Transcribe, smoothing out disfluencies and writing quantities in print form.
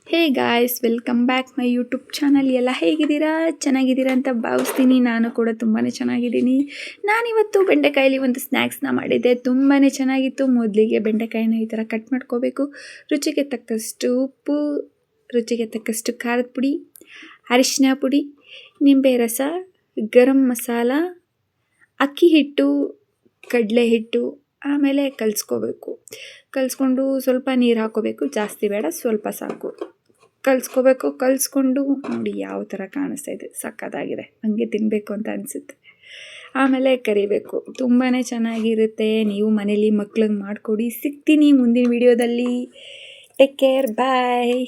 Hey guys, welcome back my YouTube channel. ಎಲ್ಲ ಹೇಗಿದ್ದೀರಾ? ಚೆನ್ನಾಗಿದ್ದೀರಾ ಅಂತ ಭಾವಿಸ್ತೀನಿ. ನಾನು ಕೂಡ ತುಂಬಾ ಚೆನ್ನಾಗಿದ್ದೀನಿ. ನಾನಿವತ್ತು ಬೆಂಡೆಕಾಯಲ್ಲಿ ಒಂದು ಸ್ನ್ಯಾಕ್ಸ್ನ ಮಾಡಿದ್ದೆ, ತುಂಬಾ ಚೆನ್ನಾಗಿತ್ತು. ಮೊದಲಿಗೆ ಬೆಂಡೆಕಾಯಿನ ಈ ಥರ ಕಟ್ ಮಾಡ್ಕೋಬೇಕು. ರುಚಿಗೆ ತಕ್ಕಷ್ಟು ಉಪ್ಪು, ರುಚಿಗೆ ತಕ್ಕಷ್ಟು ಖಾರದ ಪುಡಿ, ಅರಿಶಿನ ಪುಡಿ, ನಿಂಬೆ ರಸ, ಗರಂ ಮಸಾಲ, ಅಕ್ಕಿ ಹಿಟ್ಟು, ಕಡಲೆ ಹಿಟ್ಟು, ಆಮೇಲೆ ಕಲಿಸ್ಕೊಂಡು ಸ್ವಲ್ಪ ನೀರು ಹಾಕೋಬೇಕು. ಜಾಸ್ತಿ ಬೇಡ, ಸ್ವಲ್ಪ ಸಾಕು. ಕಲಿಸ್ಕೊಂಡು ನೋಡಿ ಯಾವ ಥರ ಕಾಣಿಸ್ತಾ ಇದೆ, ಸಕ್ಕತ್ತಾಗಿದೆ. ಹಂಗೆ ತಿನ್ನಬೇಕು ಅಂತ ಅನಿಸುತ್ತೆ. ಆಮೇಲೆ ಕರಿಬೇಕು. ತುಂಬಾ ಚೆನ್ನಾಗಿರುತ್ತೆ. ನೀವು ಮನೇಲಿ ಮಕ್ಳಿಗೆ ಮಾಡಿಕೊಡಿ. ಸಿಗ್ತೀನಿ ಮುಂದಿನ ವಿಡಿಯೋದಲ್ಲಿ. ಟೇಕ್ ಕೇರ್, ಬಾಯ್.